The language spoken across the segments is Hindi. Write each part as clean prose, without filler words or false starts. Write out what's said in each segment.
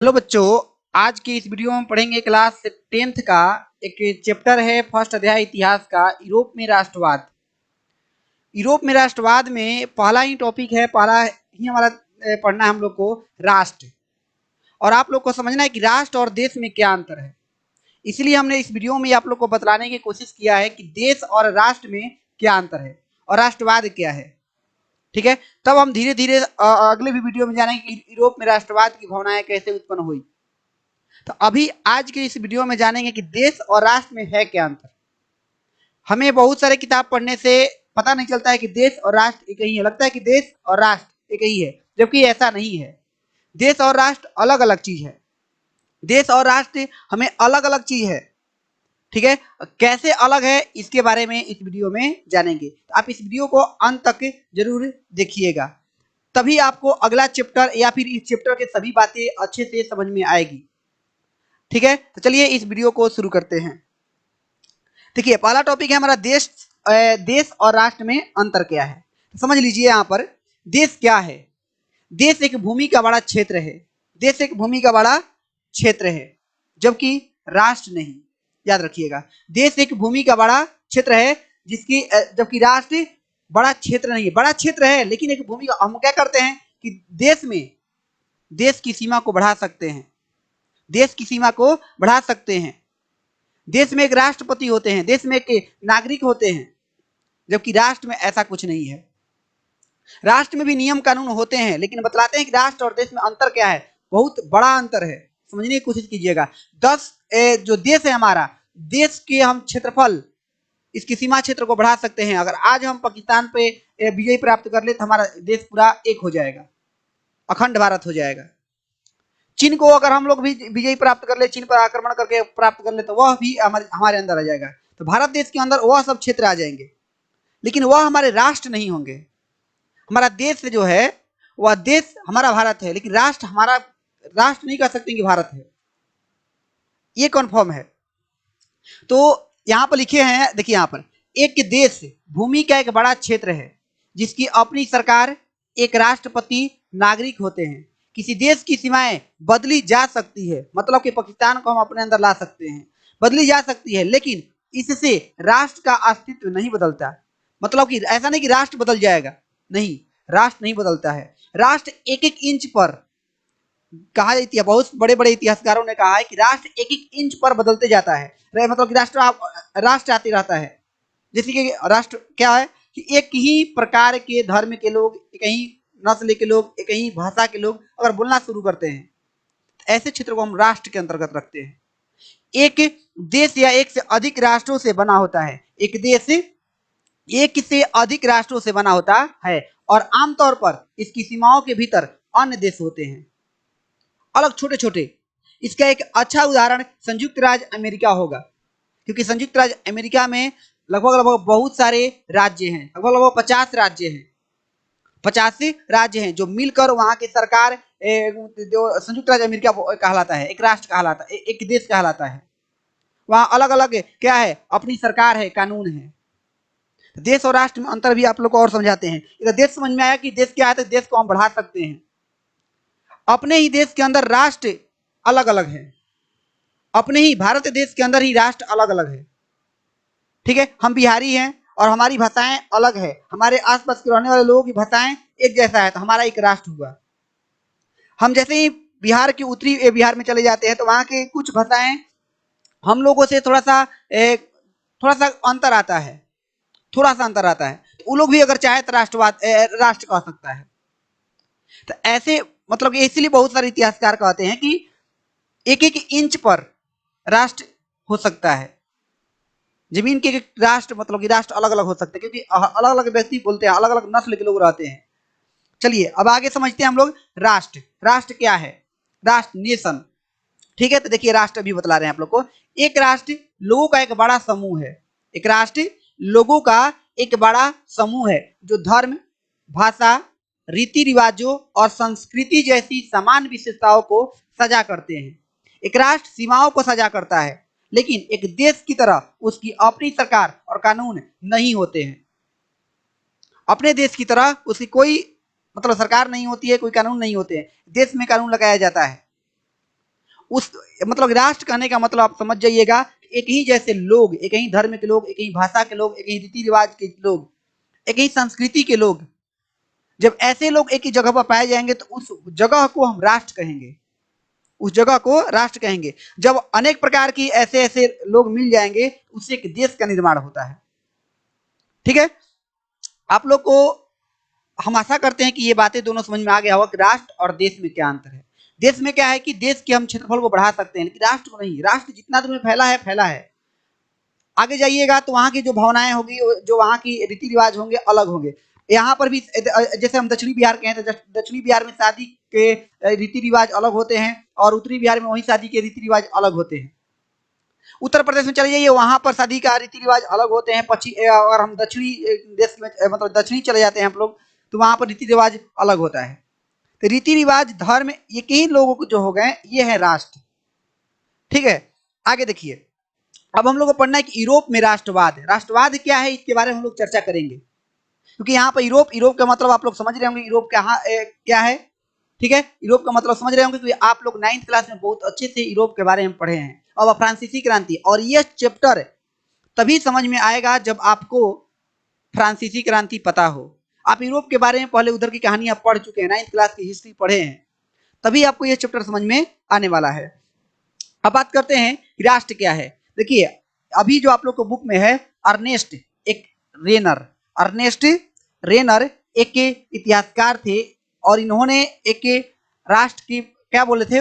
हेलो बच्चों, आज की इस वीडियो में पढ़ेंगे क्लास 10th का एक चैप्टर है फर्स्ट अध्याय इतिहास का यूरोप में राष्ट्रवाद। यूरोप में राष्ट्रवाद में पहला ही टॉपिक है, पहला ही हमारा पढ़ना है हम लोग को राष्ट्र। और आप लोग को समझना है कि राष्ट्र और देश में क्या अंतर है। इसलिए हमने इस वीडियो में आप लोग को बतलाने की कोशिश किया है कि देश और राष्ट्र में क्या अंतर है और राष्ट्रवाद क्या है। ठीक है, तब हम धीरे धीरे अगले भी वीडियो में जानेंगे कि यूरोप में राष्ट्रवाद की भावनाएं कैसे उत्पन्न हुई। तो अभी आज के इस वीडियो में जानेंगे कि देश और राष्ट्र में है क्या अंतर। हमें बहुत सारे किताब पढ़ने से पता नहीं चलता है कि देश और राष्ट्र एक ही है। लगता है कि देश और राष्ट्र एक ही है, जबकि ऐसा नहीं है। देश और राष्ट्र अलग अलग चीज है। देश और राष्ट्र हमें अलग अलग चीज है। ठीक है, कैसे अलग है इसके बारे में इस वीडियो में जानेंगे। तो आप इस वीडियो को अंत तक जरूर देखिएगा, तभी आपको अगला चैप्टर या फिर इस चैप्टर के सभी बातें अच्छे से समझ में आएगी। ठीक है, तो चलिए इस वीडियो को शुरू करते हैं। देखिए, पहला टॉपिक है हमारा देश और राष्ट्र में अंतर क्या है। तो समझ लीजिए यहाँ पर देश क्या है। देश एक भूमि का बड़ा क्षेत्र है। देश एक भूमि का बड़ा क्षेत्र है, जबकि राष्ट्र नहीं। याद रखिएगा, देश एक भूमि का बड़ा क्षेत्र है जिसकी जबकि राष्ट्र बड़ा क्षेत्र नहीं है। बड़ा क्षेत्र है लेकिन एक भूमि का। हम क्या करते हैं कि देश में देश की सीमा को बढ़ा सकते हैं। देश की सीमा को बढ़ा सकते हैं। देश में एक राष्ट्रपति होते हैं, देश में एक नागरिक होते हैं, जबकि राष्ट्र में ऐसा कुछ नहीं है। राष्ट्र में भी नियम कानून होते हैं, लेकिन बतलाते हैं कि राष्ट्र और देश में अंतर क्या है। बहुत बड़ा अंतर है, समझने की कोशिश कीजिएगा। 10 जो देश है हमारा, देश के हम क्षेत्रफल, इसकी सीमा क्षेत्र को बढ़ा सकते हैं। अगर आज हम पाकिस्तान पे विजय प्राप्त कर ले तो हमारा देश पूरा एक हो जाएगा, अखंड भारत हो जाएगा। चीन को अगर हम लोग भी विजय प्राप्त कर ले, चीन पर आक्रमण करके प्राप्त कर ले, तो वह भी हमारे अंदर आ जाएगा। तो भारत देश के अंदर वह सब क्षेत्र आ जाएंगे, लेकिन वह हमारे राष्ट्र नहीं होंगे। हमारा देश जो है वह देश हमारा भारत है, लेकिन राष्ट्र हमारा राष्ट्र नहीं कह सकते कि भारत है। ये कन्फर्म है। तो यहाँ पर लिखे हैं, देखिए यहाँ पर एक देश भूमि का एक बड़ा क्षेत्र है जिसकी अपनी सरकार, एक राष्ट्रपति, नागरिक होते हैं। किसी देश की सीमाएं बदली जा सकती है, मतलब कि पाकिस्तान को हम अपने अंदर ला सकते हैं, बदली जा सकती है, लेकिन इससे राष्ट्र का अस्तित्व नहीं बदलता। मतलब कि ऐसा नहीं कि राष्ट्र बदल जाएगा, नहीं, राष्ट्र नहीं बदलता है। राष्ट्र एक एक इंच पर, कहा जाती है, बहुत बड़े बड़े इतिहासकारों ने कहा है कि राष्ट्र एक एक इंच पर बदलते जाता है। मतलब कि राष्ट्र आते रहता है। जैसे कि राष्ट्र क्या है कि एक ही प्रकार के धर्म के लोग, एक ही नस्ल के लोग, एक ही भाषा के लोग अगर बोलना शुरू करते हैं, ऐसे क्षेत्र को हम राष्ट्र के अंतर्गत रखते हैं। एक देश या एक से अधिक राष्ट्रों से बना होता है। एक देश एक से अधिक राष्ट्रों से बना होता है और आमतौर पर इसकी सीमाओं के भीतर अन्य देश होते हैं, अलग छोटे छोटे। इसका एक अच्छा उदाहरण संयुक्त राज्य अमेरिका होगा, क्योंकि संयुक्त राज्य अमेरिका में लगभग लगभग बहुत सारे राज्य हैं, लगभग लगभग 50 राज्य हैं। 85 राज्य हैं जो मिलकर वहां की सरकार, जो संयुक्त राज्य अमेरिका कहलाता है, एक राष्ट्र कहलाता है, एक देश कहलाता है। वहां अलग अलग क्या है, अपनी सरकार है, कानून है। देश और राष्ट्र में अंतर भी आप लोग को और समझाते हैं। इधर देश समझ में आया कि देश क्या है, तो देश को हम बढ़ा सकते हैं। अपने ही देश के अंदर राष्ट्र अलग अलग है। अपने ही भारत देश के अंदर ही राष्ट्र अलग अलग है। ठीक है, हम बिहारी हैं और हमारी भाषाएं अलग है। हमारे आसपास के रहने वाले लोगों की भाषाएं एक जैसा है, तो हमारा एक राष्ट्र हुआ। हम जैसे ही बिहार के उत्तरी बिहार में चले जाते हैं तो वहां के कुछ भाषाएं हम लोगों से थोड़ा सा अंतर आता है, थोड़ा सा अंतर आता है। तो वो लोग भी अगर चाहे तो राष्ट्र कह सकता है। तो ऐसे मतलब इसलिए बहुत सारे इतिहासकार कहते हैं कि एक एक इंच पर राष्ट्र हो सकता है। जमीन के राष्ट्र, मतलब कि राष्ट्र अलग अलग हो सकते हैं, क्योंकि अलग अलग व्यक्ति बोलते हैं, अलग अलग नस्ल के लोग रहते हैं। चलिए अब आगे समझते हैं हम लोग राष्ट्र। राष्ट्र क्या है? राष्ट्र, नेशन। ठीक है, तो देखिए राष्ट्र भी बतला रहे हैं आप लोग को। एक राष्ट्र लोगों का एक बड़ा समूह है। एक राष्ट्र लोगों का एक बड़ा समूह है जो धर्म, भाषा, रीति रिवाजों और संस्कृति जैसी समान विशेषताओं को सजा करते हैं। एक राष्ट्र सीमाओं को सजा करता है, लेकिन एक देश की तरह उसकी अपनी सरकार और कानून नहीं होते हैं। अपने देश की तरह उसकी कोई मतलब सरकार नहीं होती है, कोई कानून नहीं होते हैं। देश में कानून लगाया जाता है। उस मतलब राष्ट्र कहने का मतलब आप समझ जाइएगा, एक ही जैसे लोग, एक ही धर्म के लोग, एक ही भाषा के लोग, एक ही रीति रिवाज के लोग, एक ही संस्कृति के लोग, जब ऐसे लोग एक ही जगह पर पाए जाएंगे तो उस जगह को हम राष्ट्र कहेंगे, उस जगह को राष्ट्र कहेंगे। जब अनेक प्रकार की ऐसे ऐसे लोग मिल जाएंगे उससे एक देश का निर्माण होता है। ठीक है, आप लोग को हम आशा करते हैं कि ये बातें दोनों समझ में आ गया होगा कि राष्ट्र और देश में क्या अंतर है। देश में क्या है कि देश के हम क्षेत्रफल को बढ़ा सकते हैं, लेकिन राष्ट्र को नहीं। राष्ट्र जितना दूर में फैला है फैला है। आगे जाइएगा तो वहां की जो भावनाएं होगी, जो वहां की रीति रिवाज होंगे अलग होंगे। यहाँ पर भी जैसे हम दक्षिणी बिहार के हैं तो दक्षिणी बिहार में शादी के रीति रिवाज अलग होते हैं और उत्तरी बिहार में वही शादी के रीति रिवाज अलग होते हैं। उत्तर प्रदेश में चले जाइए, वहां पर शादी का रीति रिवाज अलग होते हैं। और हम दक्षिणी देश में मतलब दक्षिणी चले जाते हैं हम लोग, तो वहां पर रीति रिवाज अलग होता है। तो रीति रिवाज, धर्म, ये कई लोगों को जो हो गए ये है राष्ट्र। ठीक है, आगे देखिए, अब हम लोग को पढ़ना है कि यूरोप में राष्ट्रवाद। राष्ट्रवाद क्या है इसके बारे में हम लोग चर्चा करेंगे, क्योंकि यहाँ पर यूरोप का मतलब आप लोग समझ रहे होंगे, यूरोप क्या है। ठीक है, यूरोप का मतलब समझ रहे होंगे क्योंकि आप लोग 9th क्लास में बहुत अच्छे से यूरोप के बारे में पढ़े हैं। अब फ्रांसीसी क्रांति, और ये चैप्टर तभी समझ में आएगा जब आपको फ्रांसीसी क्रांति पता हो। आप यूरोप के बारे में पहले उधर की कहानियां पढ़ चुके हैं, 9th क्लास की हिस्ट्री पढ़े हैं, तभी आपको ये चैप्टर समझ में आने वाला है। अब बात करते हैं राष्ट्र क्या है। देखिए, अभी जो आप लोग को बुक में है, अर्नेस्ट रेनर एक इतिहासकार थे, और इन्होंने एक राष्ट्र की क्या बोले थे,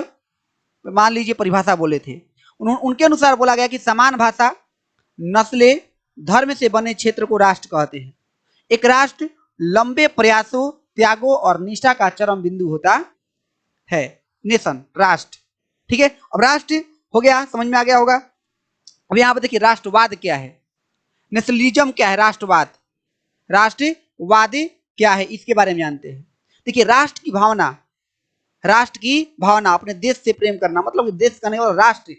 मान लीजिए परिभाषा बोले थे। उनके अनुसार बोला गया कि समान भाषा, नस्लें, धर्म से बने क्षेत्र को राष्ट्र कहते हैं। एक राष्ट्र लंबे प्रयासों, त्यागों और निष्ठा का चरम बिंदु होता है। नेशन, राष्ट्र। ठीक है, अब राष्ट्र हो गया, समझ में आ गया होगा। अब यहाँ पर देखिए राष्ट्रवाद क्या है, नेशनलिज्म क्या है, राष्ट्रवाद क्या है, इसके बारे में जानते हैं। देखिए, राष्ट्र की भावना अपने देश से प्रेम करना, मतलब देश का नहीं और राष्ट्र,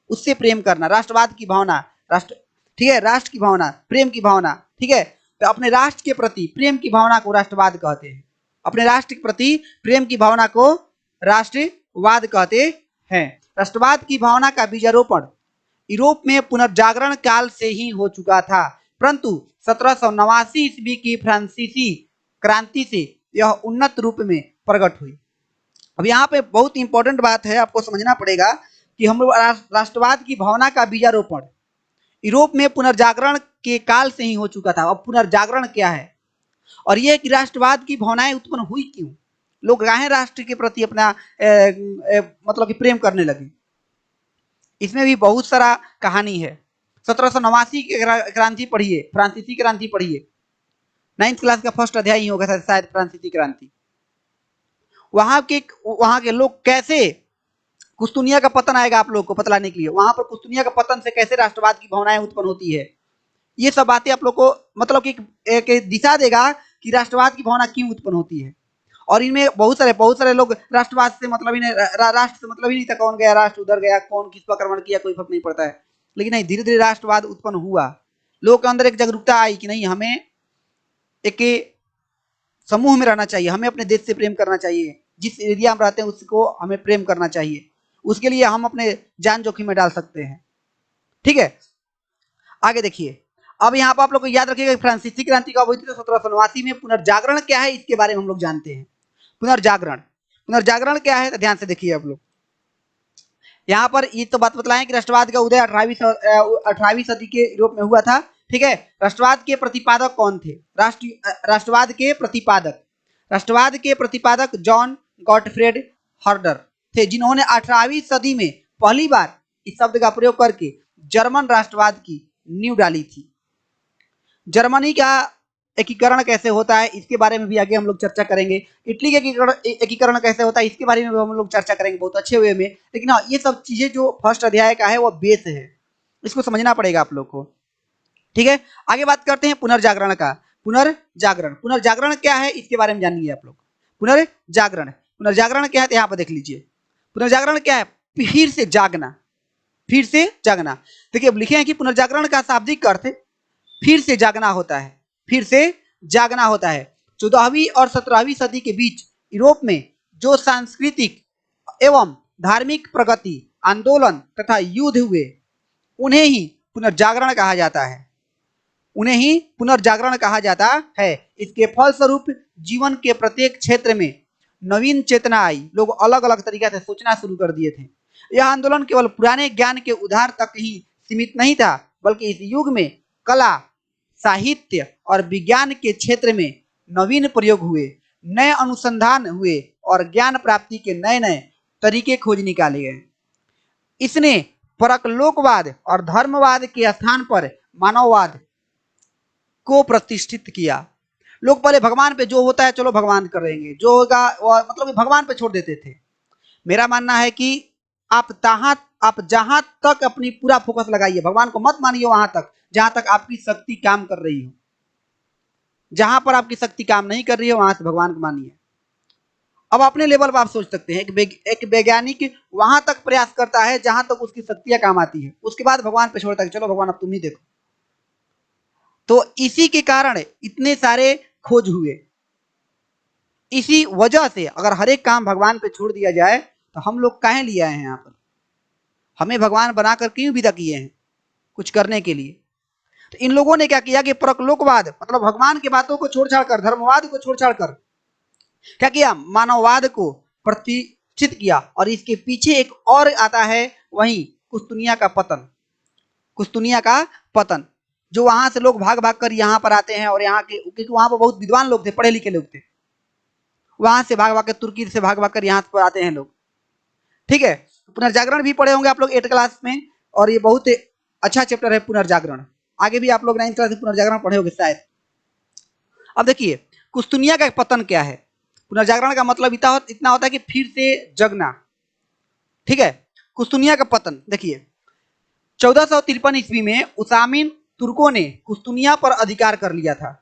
उससे प्रेम करना, राष्ट्रवाद की भावना, राष्ट्र, ठीक है, राष्ट्र की भावना, प्रेम की भावना। ठीक है, तो अपने राष्ट्र के प्रति प्रेम की भावना को राष्ट्रवाद कहते हैं। अपने राष्ट्र के प्रति प्रेम की भावना को राष्ट्रवाद कहते हैं। राष्ट्रवाद की भावना का बीजारोपण यूरोप में पुनर्जागरण काल से ही हो चुका था, परंतु 1789 ईस्वी की फ्रांसीसी क्रांति से यह उन्नत रूप में प्रकट हुई। अब यहाँ पे बहुत इंपॉर्टेंट बात है, आपको समझना पड़ेगा कि हम लोग राष्ट्रवाद की भावना का बीजारोपण यूरोप में पुनर्जागरण के काल से ही हो चुका था। अब पुनर्जागरण क्या है, और यह कि राष्ट्रवाद की भावनाएं उत्पन्न हुई क्यों, लोग काहे राष्ट्र के प्रति अपना मतलब कि प्रेम करने लगे। इसमें भी बहुत सारा कहानी है। 1789 की क्रांति पढ़िए, फ्रांसीसी क्रांति पढ़िए, 9th क्लास का फर्स्ट अध्याय ही होगा शायद, फ्रांसीसी क्रांति। वहां के लोग कैसे, कुस्तुनिया का पतन आएगा आप लोग को बतलाने के लिए, वहां पर कुस्तुनिया का पतन से कैसे राष्ट्रवाद की भावनाएं उत्पन्न होती है, ये सब बातें आप लोग को मतलब कि एक दिशा देगा कि राष्ट्रवाद की भावना क्यों उत्पन्न होती है। और इनमें बहुत सारे लोग राष्ट्रवाद से मतलब ही नहीं, राष्ट्र से मतलब ही नहीं था, कौन गया राष्ट्र उधर गया, कौन किस पर आक्रमण किया, कोई फर्क नहीं पड़ता है। लेकिन नहीं, धीरे धीरे राष्ट्रवाद उत्पन्न हुआ, लोगों के अंदर एक जागरूकता आई कि नहीं, हमें एक समूह में रहना चाहिए, हमें अपने देश से प्रेम करना चाहिए, जिस एरिया में रहते हैं उसको हमें प्रेम करना चाहिए, उसके लिए हम अपने जान जोखिम में डाल सकते हैं। ठीक है, आगे देखिए, अब यहाँ पर आप लोग को याद रखिएगा फ्रांसीसी क्रांति कब हुई थी, तो 1789 में। पुनर्जागरण क्या है इसके बारे में हम लोग जानते हैं। पुनर्जागरण क्या है, तो ध्यान से देखिए आप लोग। यहाँ पर ये तो बात बतलाएं कि राष्ट्रवाद का उदय 18वीं सदी के यूरोप में हुआ था। ठीक है, राष्ट्रवाद के प्रतिपादक कौन थे, राष्ट्रवाद के प्रतिपादक जॉन गॉटफ्रेड हर्डर थे, जिन्होंने 18वीं सदी में पहली बार इस शब्द का प्रयोग करके जर्मन राष्ट्रवाद की नींव डाली थी। जर्मनी का एकीकरण कैसे होता है इसके बारे में भी आगे हम लोग चर्चा करेंगे। इटली का एकीकरण कैसे होता है इसके बारे में भी हम लोग चर्चा करेंगे बहुत अच्छे वे में। लेकिन हाँ, ये सब चीजें जो फर्स्ट अध्याय का है वो बेस है, इसको समझना पड़ेगा आप लोग को। ठीक है, आगे बात करते हैं पुनर्जागरण का। पुनर्जागरण क्या है इसके बारे में जानिए आप लोग। पुनर्जागरण क्या है, तो यहाँ पर देख लीजिए, पुनर्जागरण क्या है, फिर से जागना। देखिए, अब लिखे हैं कि पुनर्जागरण का शाब्दिक अर्थ फिर से जागना होता है। 14वीं और 17वीं सदी के बीच यूरोप में जो सांस्कृतिक एवं धार्मिक प्रगति, आंदोलन तथा युद्ध हुए, उन्हें ही पुनर्जागरण कहा जाता है। उन्हें ही पुनर्जागरण कहा जाता है। इसके फलस्वरूप जीवन के प्रत्येक क्षेत्र में नवीन चेतना आई। लोग अलग अलग तरीके से सोचना शुरू कर दिए थे। यह आंदोलन केवल पुराने ज्ञान के उद्धार तक ही सीमित नहीं था, बल्कि इस युग में कला, साहित्य और विज्ञान के क्षेत्र में नवीन प्रयोग हुए, नए अनुसंधान हुए और ज्ञान प्राप्ति के नए नए तरीके खोज निकाले गए। इसने परलोकवाद और धर्मवाद के स्थान पर मानववाद को प्रतिष्ठित किया। लोग पहले भगवान पे जो होता है चलो भगवान करेंगे, जो होगा मतलब भगवान पे छोड़ देते थे। मेरा मानना है कि आप जहां तक अपनी पूरा फोकस लगाइए, भगवान को मत मानिए वहां तक जहां तक आपकी शक्ति काम कर रही हो। जहां पर आपकी शक्ति काम नहीं कर रही है वहां से भगवान को मानिए। अब अपने लेवल पर आप सोच सकते हैं, एक वैज्ञानिक वहां तक प्रयास करता है जहां तक उसकी शक्तियां काम आती है, उसके बाद भगवान पे छोड़ता है चलो भगवान अब तुम ही देखो। तो इसी के कारण इतने सारे खोज हुए। इसी वजह से अगर हर एक काम भगवान पे छोड़ दिया जाए तो हम लोग काहे लिए आए हैं यहाँ पर? हमें भगवान बनाकर क्यों विदा किए हैं? कुछ करने के लिए। तो इन लोगों ने क्या किया कि परलोकवाद मतलब भगवान की बातों को छोड़ छाड़ कर, धर्मवाद को छोड़ छाड़ कर क्या किया, मानववाद को प्रतिष्ठित किया। और इसके पीछे एक और आता है, वही कुस्तुनिया का पतन। कुस्तुनिया का पतन, जो वहां से लोग भाग भाग कर यहाँ पर आते हैं और यहाँ के, क्योंकि वहां पर बहुत विद्वान लोग थे, पढ़े लिखे लोग थे, वहां से भाग भाग कर, तुर्की से भाग भाग कर यहाँ पर आते हैं लोग। ठीक है, पुनर्जागरण भी पढ़े होंगे आप लोग 8 क्लास में, और ये बहुत अच्छा चैप्टर है पुनर्जागरण। आगे भी आप लोग 9th क्लास में पुनर्जागरण पढ़े होंगे शायद। अब देखिए कुस्तुनिया का पतन क्या है। पुनर्जागरण का मतलब इतना होता है कि फिर से जगना। ठीक है, कुस्तुनिया का पतन देखिए 1453 ईस्वी में उसामिन तुर्कों ने कुस्तुनिया पर अधिकार कर लिया था।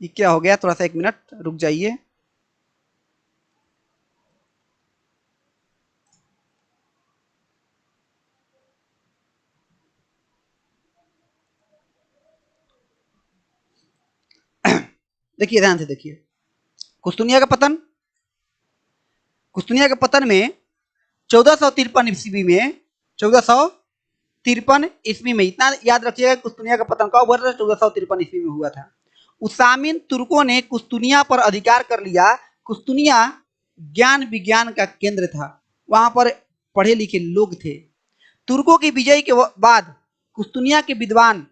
ये क्या हो गया, थोड़ा सा 1 मिनट रुक जाइए। देखिए ध्यान से देखिए, कुस्तुनिया का पतन में 1453 ईस्वी में 1453 ईस्वी में, इतना याद रखिएगा कुस्तुनिया का पतन कब हुआ था? 1453 ईस्वी में हुआ था। उसामिन तुर्कों ने कुस्तुनिया पर अधिकार कर लिया। कुस्तुनिया ज्ञान विज्ञान का केंद्र था, वहां पर पढ़े लिखे लोग थे। तुर्कों की विजय के बाद कुस्तुनिया के विद्वान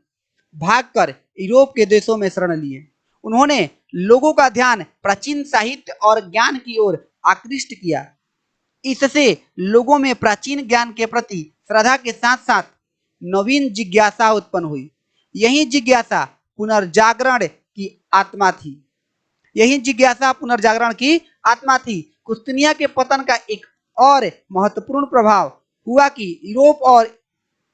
भागकर यूरोप के देशों में शरण लिए। उन्होंने लोगों का ध्यान प्राचीन साहित्य और ज्ञान की ओर आकृष्ट किया। इससे लोगों में प्राचीन ज्ञान के प्रति श्रद्धा के साथ साथ नवीन जिज्ञासा उत्पन्न हुई। यही जिज्ञासा पुनर्जागरण की आत्मा थी। यही जिज्ञासा पुनर्जागरण की आत्मा थी। कुस्तुनिया के पतन का एक और महत्वपूर्ण प्रभाव हुआ कि यूरोप और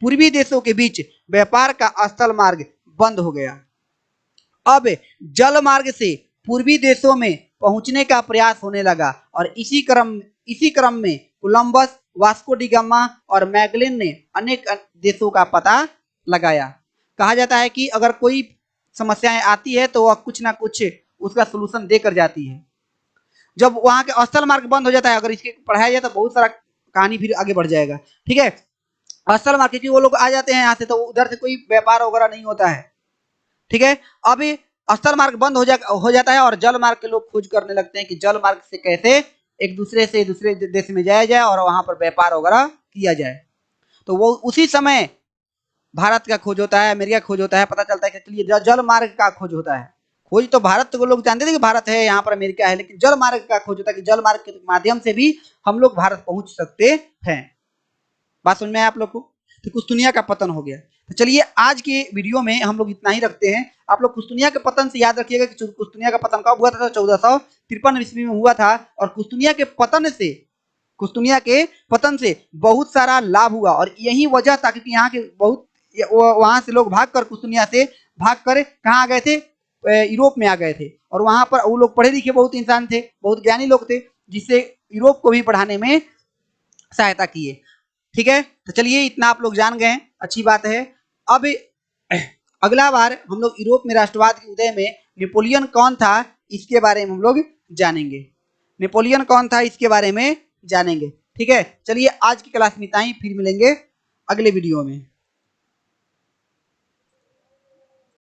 पूर्वी देशों के बीच व्यापार का स्थल मार्ग बंद हो गया। अब जल मार्ग से पूर्वी देशों में पहुंचने का प्रयास होने लगा और इसी क्रम में कोलंबस, वास्को डी गामा और मैगलेन ने अनेक देशों का पता लगाया। कहा जाता है कि अगर कोई समस्याएं आती है तो वह कुछ ना कुछ उसका सलूशन देकर जाती है। जब वहां के स्थल मार्ग बंद हो जाता है, अगर इसके पढ़ाया जाए तो बहुत सारा कहानी फिर आगे बढ़ जाएगा। ठीक है, स्थल मार्ग, क्योंकि वो लोग आ जाते हैं यहाँ से तो उधर से कोई व्यापार वगैरह नहीं होता है। ठीक है, अभी स्थल मार्ग बंद हो जाता है और जल मार्ग के लोग खोज करने लगते हैं कि जल मार्ग से कैसे एक दूसरे से दूसरे देश में जाया जाए और वहां पर व्यापार वगैरह किया जाए। तो वो उसी समय भारत का खोज होता है, अमेरिका का खोज होता है। पता चलता है कि चलिए जल मार्ग का खोज होता है। खोज तो भारत को लोग जानते थे कि भारत है, यहाँ पर अमेरिका है, लेकिन जल मार्ग का खोज होता है कि जल मार्ग के माध्यम से भी हम लोग भारत पहुंच सकते हैं। बात समझ में आया आप लोग को? तो कुस्तुनिया का पतन हो गया। तो चलिए आज के वीडियो में हम लोग इतना ही रखते हैं। आप लोग कुस्तुनिया के पतन से याद रखिएगा कि कुस्तुनिया का पतन कब हुआ था? 1453 ईस्वी में हुआ था। और कुस्तुनिया के पतन से बहुत सारा लाभ हुआ और यही वजह था क्योंकि यहाँ के बहुत वहां से लोग भागकर कुस्तुनिया से भागकर कहाँ आ गए थे? यूरोप में आ गए थे। और वहां पर वो लोग पढ़े लिखे बहुत इंसान थे, बहुत ज्ञानी लोग थे, जिससे यूरोप को भी पढ़ाने में सहायता किए। ठीक है, तो चलिए इतना आप लोग जान गए, अच्छी बात है। अब अगला बार हम लोग यूरोप में राष्ट्रवाद के उदय में नेपोलियन कौन था इसके बारे में हम लोग जानेंगे। नेपोलियन कौन था इसके बारे में जानेंगे। ठीक है, चलिए आज की क्लास में इतना ही, फिर मिलेंगे अगले वीडियो में।